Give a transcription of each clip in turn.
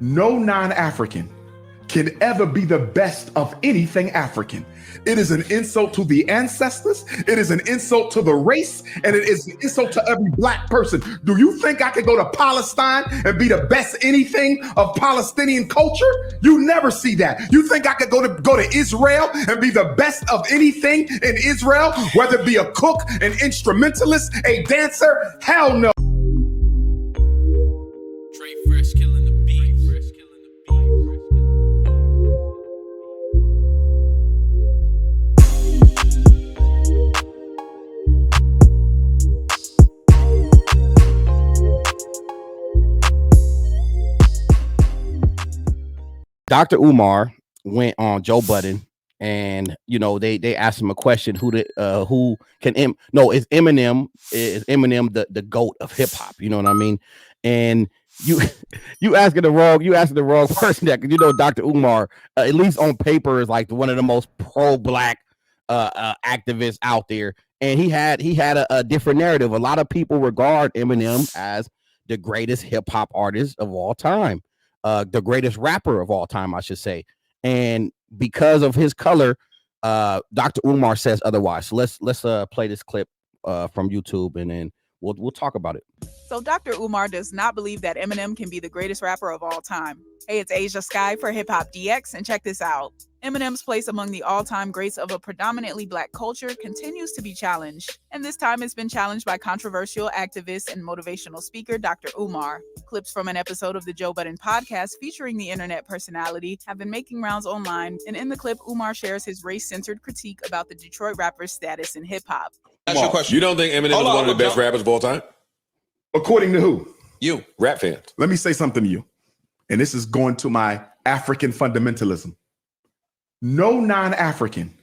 No non-African can ever be the best of anything African. It is an insult to the ancestors. It is an insult to the race, and it is an insult to every black person. Do you think I could go to Palestine and be the best anything of Palestinian culture? You never see that. You think I could go to Israel and be the best of anything in Israel, whether it be a cook, an instrumentalist, a dancer? Hell no. Fresh killing the beat. Dr. Umar went on Joe Budden, and they asked him a question: is Eminem the GOAT of hip hop? You know what I mean? And you asking the wrong person that, Dr. Umar, at least on paper, is like one of the most pro-black activists out there, and he had a different narrative. A lot of people regard Eminem as the greatest hip hop artist of all time, the greatest rapper of all time, I should say. And because of his color, Dr. Umar says otherwise. So let's play this clip from YouTube, and then we'll talk about it. So Dr. Umar does not believe that Eminem can be the greatest rapper of all time. Hey, it's Asia Sky for Hip Hop DX, and check this out. Eminem's place among the all-time greats of a predominantly black culture continues to be challenged, and this time it's been challenged by controversial activist and motivational speaker Dr. Umar. Clips from an episode of the Joe Budden podcast featuring the internet personality have been making rounds online, and in the clip, Umar shares his race-centered critique about the Detroit rapper's status in hip-hop. That's your question. You don't think Eminem is one of the best rappers of all time? According to who? You, rap fans. Let me say something to you, and this is going to my African fundamentalism. No non-African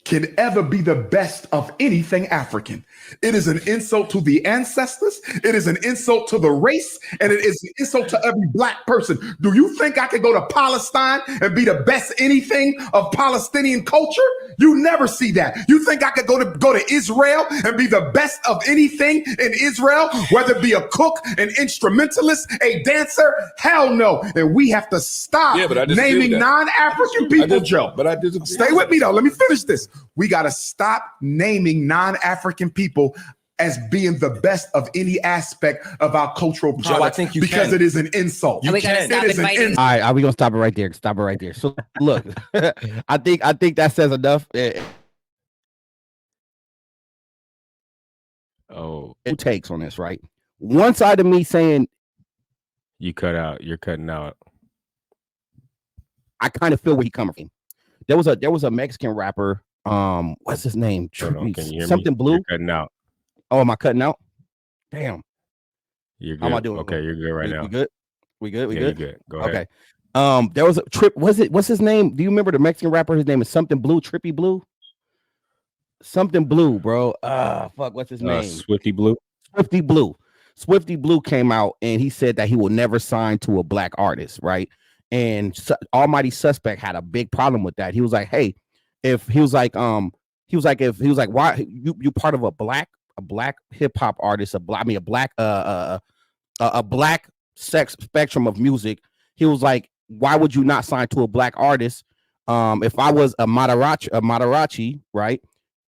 can ever be the best of anything African. It is an insult to the ancestors. It is an insult to the race, and it is an insult to every black person. Do you think I could go to Palestine and be the best anything of Palestinian culture? You never see that. You think I could go to Israel and be the best of anything in Israel, whether it be a cook, an instrumentalist, a dancer? Hell no. And we have to stop naming non-African people, Joe. But I disagree. Stay with me though. Let me finish this. We got to stop naming non-African people as being the best of any aspect of our cultural product, Joe, I think you because can. it is an insult. We gotta stop inviting. All right, we're gonna stop it right there. Stop it right there. So look, I think that says enough. Two takes on this, right? One side of me saying you're cutting out. I kind of feel where he's coming from. There was a Mexican rapper. What's his name? Can you hear Something me? Blue. You're cutting out. Oh, am I cutting out? Damn. You're good. How am I doing? Okay, you're good right now. We good? We good? You're good. Go ahead. Okay. There was a trip. What's his name? Do you remember the Mexican rapper? His name is something Blue, Trippy Blue. Something Blue, bro. Fuck. What's his name? Swifty Blue. Swifty Blue. Swifty Blue came out and he said that he will never sign to a black artist, right? And Almighty Suspect had a big problem with that. He was like, hey, why you part of a black hip hop artist, a black sex spectrum of music. He was like, why would you not sign to a black artist? If I was a Madarachi, right,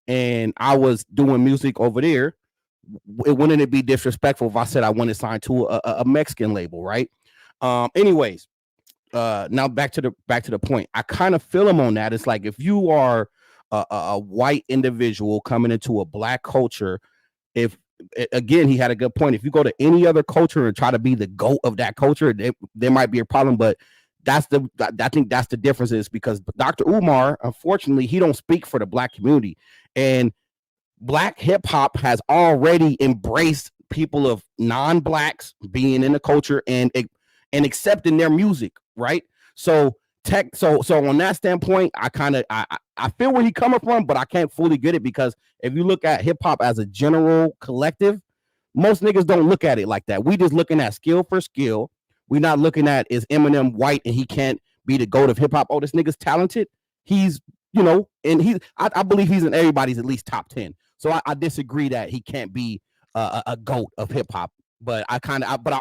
and I was doing music over there, wouldn't it be disrespectful if I said I want to sign to a Mexican label, right? Anyways, now back to the point. I kind of feel him on that. It's like, if you are a white individual coming into a black culture, again, he had a good point. If you go to any other culture and try to be the GOAT of that culture, there might be a problem. But I think that's the difference, is because Dr. Umar, unfortunately, he don't speak for the black community, and black hip hop has already embraced people of non-blacks being in the culture and accepting their music, right? So on that standpoint, I feel where he's coming from, but I can't fully get it, because if you look at hip hop as a general collective, most niggas don't look at it like that. We just looking at skill for skill. We're not looking at, is Eminem white and he can't be the GOAT of hip hop? Oh, this nigga's talented. He's, and I believe he's in everybody's at least top 10. So I disagree that he can't be a GOAT of hip hop. But I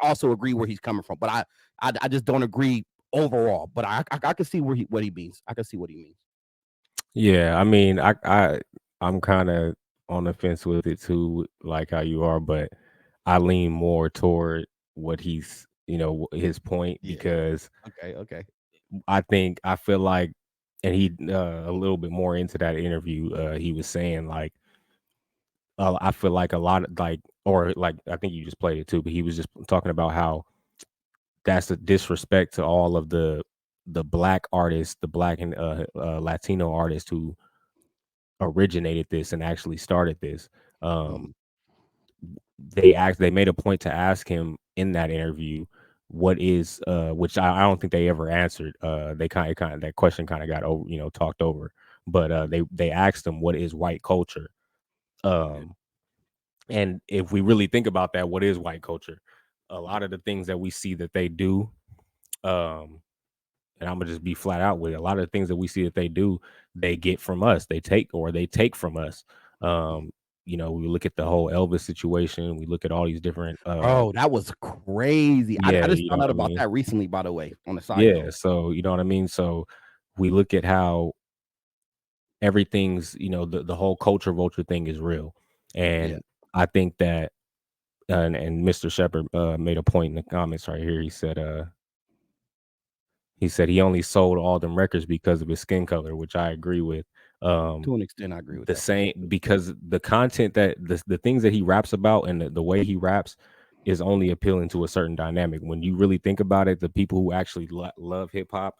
also agree where he's coming from. But I just don't agree overall. But I can see what he means. I can see what he means. Yeah, I mean, I'm kind of on the fence with it too, like how you are, but I lean more toward what he's, his point, Yeah. because Okay. I feel like, and he a little bit more into that interview, he was saying like, I feel like a lot of like, or like I think you just played it too, but he was just talking about how that's a disrespect to all of the black artists, the black and Latino artists who originated this and actually started this. Mhm. They made a point to ask him in that interview what is which I don't think they ever answered. They kind of that question kind of got over, talked over. But they asked him what is white culture. And if we really think about that, what is white culture? A lot of the things that we see that they do, and I'm gonna just be flat out with it. A lot of the things that we see that they do, they get from us. They take from us. We look at the whole Elvis situation. We look at all these different. Bro, that was crazy. I Yeah, just you know found what out I about mean. that recently, by the way, on the side Yeah, note. so you know what I mean. So we look at how everything's, the whole culture vulture thing is real, and Yeah. I think that, and Mr. Shepard made a point in the comments right here. He said he only sold all them records because of his skin color, which I agree with. To an extent, I agree with The that. For sure. same, because the content that the things that he raps about and the way he raps is only appealing to a certain dynamic. When you really think about it, the people who actually love hip hop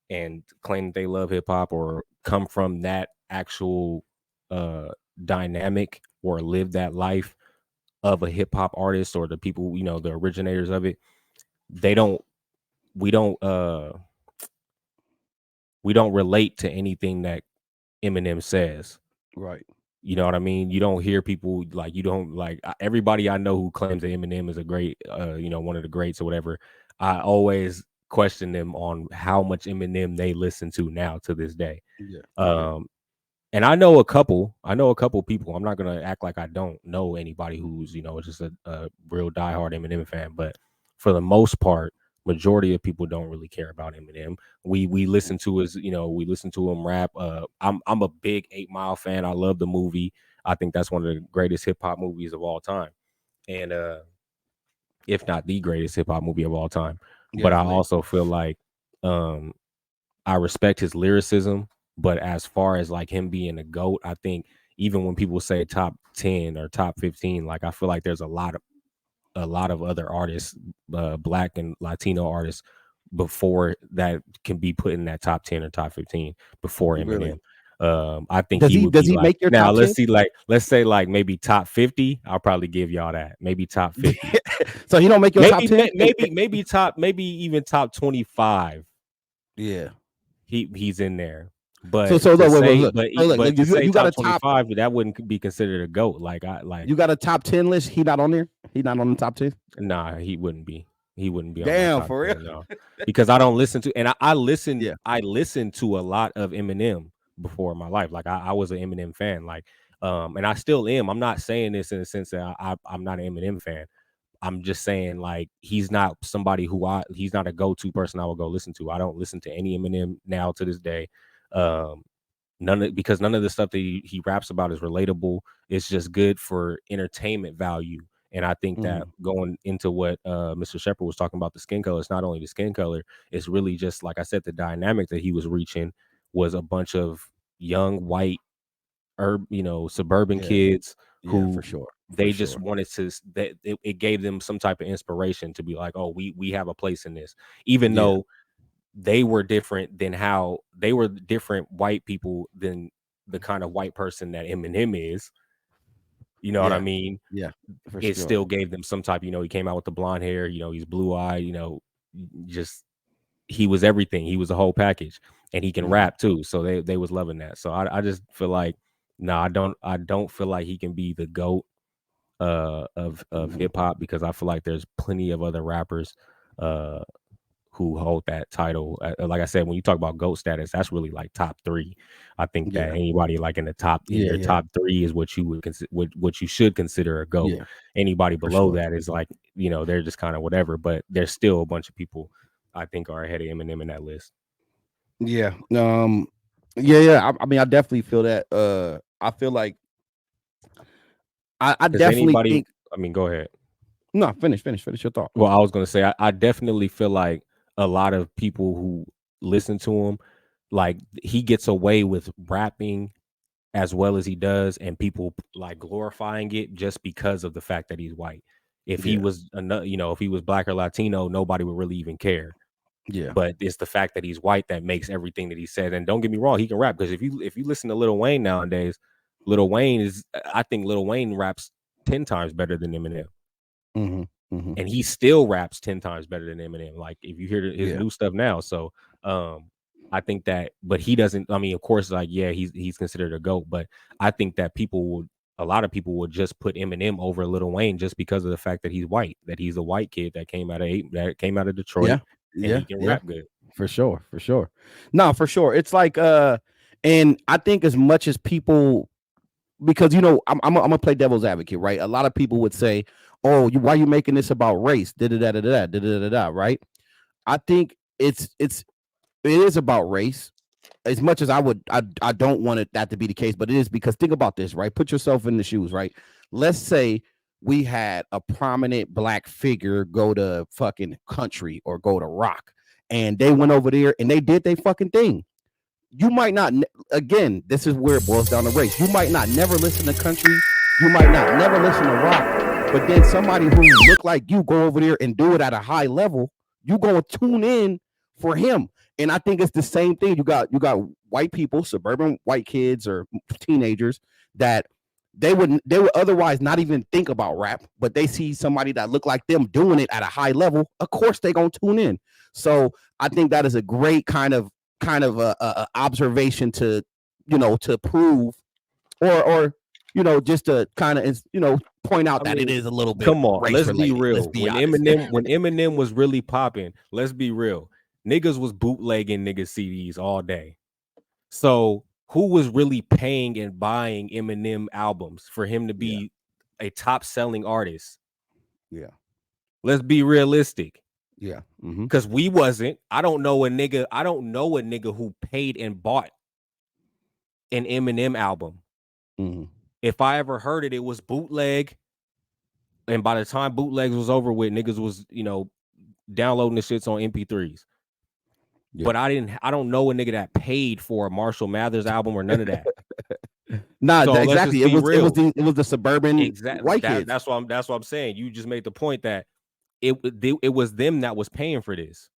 and claim that they love hip hop or come from that actual uh dynamic or live that life of a hip hop artist, or the people, the originators of it, they don't we don't we don't relate to anything that Eminem says. Right. You know what I mean? You don't hear people like, you don't like everybody I know who claims that Eminem is a great, one of the greats or whatever. I always question them on how much Eminem they listen to now to this day. Yeah. And I know a couple people. I'm not gonna act like I don't know anybody who's, just a real diehard Eminem fan. But for the most part, majority of people don't really care about Eminem. We listen to his, we listen to him rap. I'm a big 8 Mile fan. I love the movie. I think that's one of the greatest hip hop movies of all time, and if not the greatest hip hop movie of all time. Yeah, But I it's lit. also feel like I respect his lyricism, but as far as like him being a GOAT, I think even when people say top 10 or top 15, like I feel like there's a lot of other artists, black and Latino artists before that can be put in that top 10 or top 15 before Really? Eminem. I think Does he he would be like, make your now top 10? let's say like maybe top 50. I'll probably give y'all that. Maybe top 50. So he don't make your top 10? Maybe even top 25. Yeah. He's in there. But So to look, say, look. but So look, but to say you got top a top 25, that wouldn't be considered a GOAT. Like you got a top 10 list. He not on there? He not on the top 10? nah, he wouldn't be. He wouldn't be on my Damn, top for 10, real? no. Because I don't listen to, and I listened. Yeah. I listened to a lot of Eminem before in my life. Like I was an Eminem fan. Like and I still am. I'm not saying this in the sense that I'm not an Eminem fan. I'm just saying like he's not somebody he's not a go-to person I would go listen to. I don't listen to any Eminem now to this day. Because none of the stuff that he raps about is relatable. It's just good for entertainment value. And I think that going into what Mr. Shepard was talking about, the skin color, it's not only the skin color, it's really just, like I said, the dynamic that he was reaching was a bunch of young white suburban kids who for sure. they just wanted to, that it gave them some type of inspiration to be like, oh, we have a place in this, even though they were different different white people than the kind of white person that Eminem is. You know what I mean? Yeah, for It sure. still gave them some type, he came out with the blonde hair, he's blue-eyed, just he was everything. He was a whole package, and he can rap too. So they was loving that. So I just feel like, no, I don't feel like he can be the GOAT of hip hop, because I feel like there's plenty of other rappers who hold that title. Like I said, when you talk about GOAT status, that's really like top 3. I think that anybody like in your top 3 is what you would consider, what you should consider a GOAT. Yeah, Anybody below sure. that is like, they're just kind of whatever. But there's still a bunch of people I think are ahead of Eminem in that list. Yeah. Yeah. I mean, I definitely feel that. I feel like I Does definitely anybody? think. I mean, go ahead. No, finish your thought. Well, I was gonna say I definitely feel like a lot of people who listen to him, like he gets away with rapping as well as he does, and people like glorifying it just because of the fact that he's white. If he Yeah. was another, if he was black or Latino, nobody would really even care. Yeah. But it's the fact that he's white that makes everything that he said. And don't get me wrong, he can rap, because if you listen to Lil Wayne nowadays, I think Lil Wayne raps 10 times better than Eminem. Mm-hmm. Mm-hmm. And he still raps 10 times better than Eminem. Like if you hear his Yeah. new stuff now. So I think that, but he doesn't, I mean, of course, like, yeah, he's considered a GOAT, but I think that a lot of people would just put Eminem over Lil Wayne just because of the fact that he's white, that he's a white kid that came out of Detroit. Yeah. And he can rap good. For sure. No, for sure. It's like and I think as much as people, because I'm gonna play devil's advocate, right? A lot of people would say, "Oh, why are you making this about race?" Right? I think it is about race. As much as I don't want that to be the case, but it is, because think about this, right? Put yourself in the shoes, right? Let's say we had a prominent black figure go to fucking country or go to rock, and they went over there and they did their fucking thing. You might not, again, this is where it boils down to race. You might not never listen to country. You might not never listen to rock, but then somebody who look like you go over there and do it at a high level, you gonna tune in for him. And I think it's the same thing. You got white people, suburban white kids or teenagers that they would otherwise not even think about rap, but they see somebody that look like them doing it at a high level. Of course, they gonna tune in. So I think that is a great kind of a observation to prove or just to kind of point out that it is a little bit. Come on, let's related. be real. When Eminem was really popping, let's be real. Niggas was bootlegging niggas CDs all day. So who was really paying and buying Eminem albums for him to be a top selling artist? Yeah. Let's be realistic. Yeah. Because we wasn't. I don't know a nigga who paid and bought an Eminem album. Mm-hmm. If I ever heard it, it was bootleg. And by the time bootlegs was over with, niggas was, downloading the shits on MP3s. Yeah. But I don't know a nigga that paid for a Marshall Mathers album or none of that. So exactly. It was the suburban white kids. That's what I'm saying. You just made the point that it was them that was paying for this.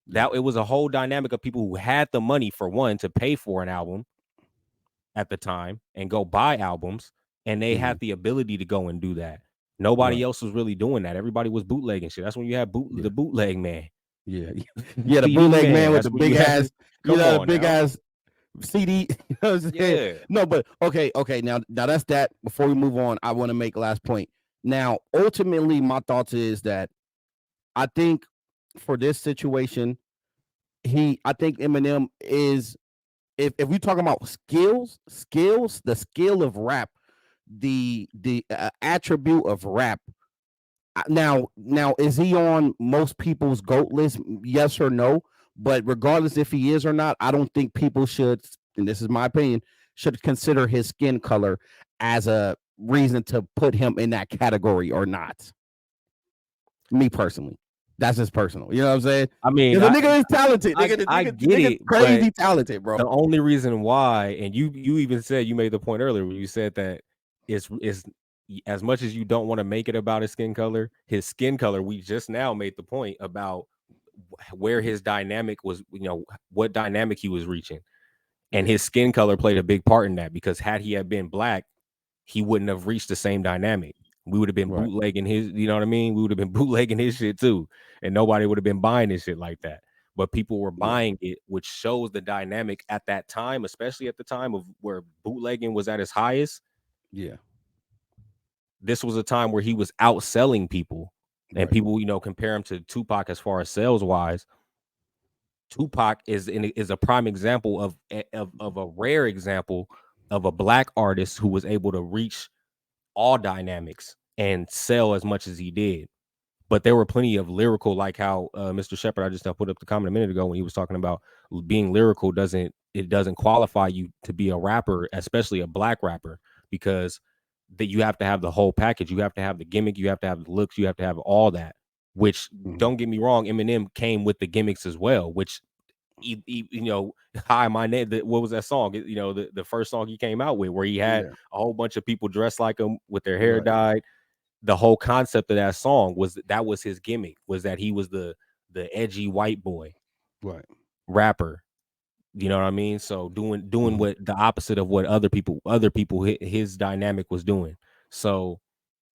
That it was a whole dynamic of people who had the money, for one, to pay for an album at the time and go buy albums, and they had the ability to go and do that. Nobody else was really doing that. Everybody was bootlegging shit. That's when you had the bootleg man. Yeah, the bootleg man with the big ass, the big ass CD. You know what I'm saying? Yeah. No, but okay. Now that's that. Before we move on, I want to make a last point. Now, ultimately, my thoughts is that I think for this situation, I think Eminem is, if we talk about skills, the skill of rap, the attribute of rap. Now, is he on most people's GOAT list? Yes or no? But regardless if he is or not, I don't think people should, and this is my opinion, should consider his skin color as a reason to put him in that category or not. Me personally. That's just personal. You know what I'm saying? I mean, the nigga is talented. I get it. Crazy talented, bro. The only reason why, and you even said, you made the point earlier when you said that it's as much as you don't want to make it about his skin color, we just now made the point about where his dynamic was, what dynamic he was reaching. And his skin color played a big part in that, because had he had been black, he wouldn't have reached the same dynamic. We would have been bootlegging his, you know what I mean? We would have been bootlegging his shit too. And nobody would have been buying his shit like that. But people were buying it, which shows the dynamic at that time, especially at the time of where bootlegging was at its highest. Yeah. This was a time where he was outselling people, and people, compare him to Tupac as far as sales wise. Tupac is a prime example of a rare example of a black artist who was able to reach all dynamics and sell as much as he did. But there were plenty of lyrical, like how Mr. Shepard, I just put up the comment a minute ago when he was talking about being lyrical doesn't qualify you to be a rapper, especially a black rapper, because that you have to have the whole package. You have to have the gimmick, you have to have the looks, you have to have all that. Which don't get me wrong, Eminem came with the gimmicks as well. Which you know, hi, my name. What was that song? You know, the first song he came out with, where he had a whole bunch of people dressed like him with their hair dyed. The whole concept of that song was that was his gimmick, was that he was the edgy white boy, rapper. You know what I mean? So doing what the opposite of what other people his dynamic was doing. So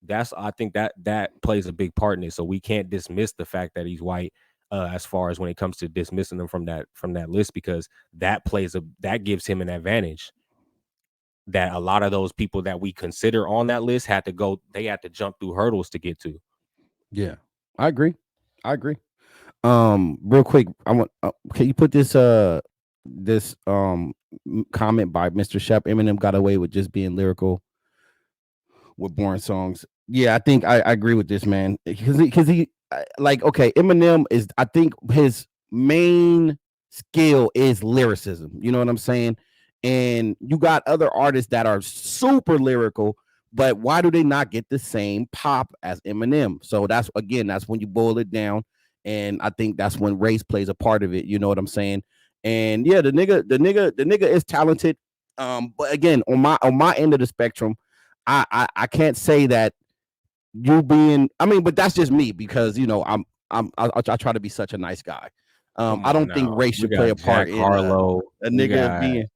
I think that plays a big part in it. So we can't dismiss the fact that he's white as far as when it comes to dismissing them from that list, because that gives him an advantage that a lot of those people that we consider on that list had to jump through hurdles to get to. Yeah, I agree. Real quick, I want can you put this comment by Mr. Shep? Eminem got away with just being lyrical with boring songs. Yeah, I think I agree with this, man, because he like, okay, Eminem is, I think his main skill is lyricism. You know what I'm saying? And you got other artists that are super lyrical, but why do they not get the same pop as Eminem? So that's when you boil it down. And I think that's when race plays a part of it. You know what I'm saying? And yeah, the nigga is talented. But again, on my end of the spectrum, I can't say that you being, I mean, but that's just me, because you know I try to be such a nice guy. I don't think race should play a part in Harlow, a nigga being.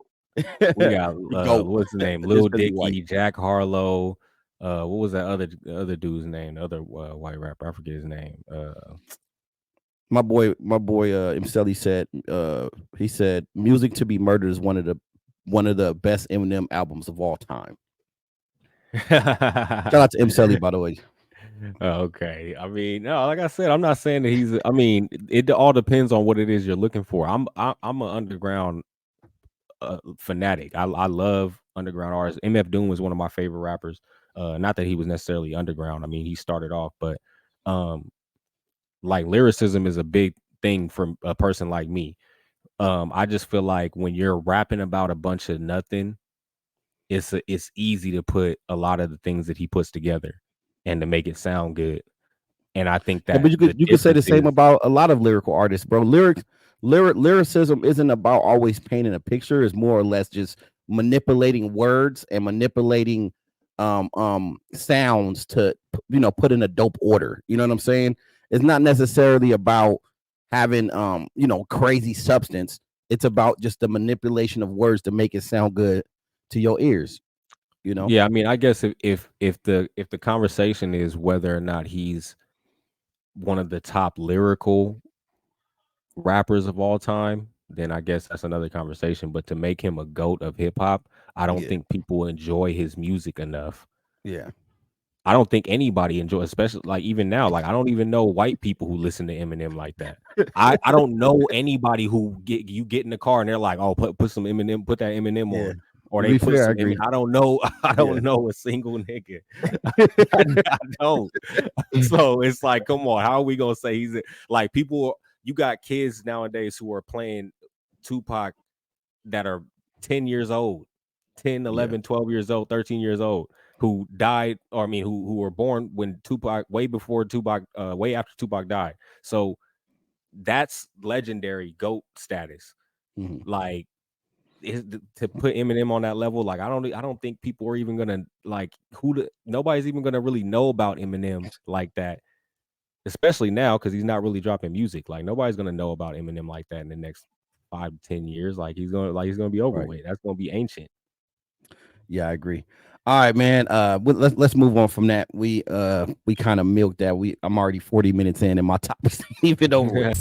We got what's his name? Lil Dicky, Jack Harlow. What was that other dude's name? The other white rapper, I forget his name. My boy Imseli said he said Music to Be Murdered is one of the best Eminem albums of all time. Shout out to Imseli, by the way. Okay, I mean, no, like I said, I'm not saying that he's. I mean, it all depends on what it is you're looking for. I'm an underground fanatic. I love underground artists. MF Doom was one of my favorite rappers. Not that he was necessarily underground. I mean, he started off, but like lyricism is a big thing for a person like me. I just feel like when you're rapping about a bunch of nothing, it's easy to put a lot of the things that he puts together and to make it sound good. And I think that, but you could say the same about a lot of lyrical artists, bro. Lyricism isn't about always painting a picture. It's more or less just manipulating words and manipulating sounds to, you know, put in a dope order. You know what I'm saying? It's not necessarily about having you know, crazy substance. It's about just the manipulation of words to make it sound good to your ears. You know? Yeah, I mean, I guess if the conversation is whether or not he's one of the top lyrical rappers of all time, then I guess that's another conversation. But to make him a GOAT of hip hop, I don't think people enjoy his music enough. Yeah. I don't think anybody enjoys, especially like even now, like I don't even know white people who listen to Eminem like that. I don't know anybody who get in the car and they're like, oh, put some Eminem, put that Eminem on. Or they put some, I don't know. I don't know a single nigga. I don't. So it's like, come on, how are we gonna say he's like people? You got kids nowadays who are playing Tupac that are 10 years old, 10, 11, 12 years old, 13 years old, who died, or I mean, who were born when Tupac, way before Tupac, way after Tupac died. So that's legendary GOAT status. Like, to put Eminem on that level, like I don't think people are even gonna like nobody's even gonna really know about Eminem like that, especially now because he's not really dropping music. Like nobody's gonna know about Eminem like that in the next 5 to 10 years. Like he's gonna be overweight. That's gonna be ancient. Yeah, I agree. All right, man. Let's move on from that. We kind of milked that. I'm already 40 minutes in, and my topic's even over.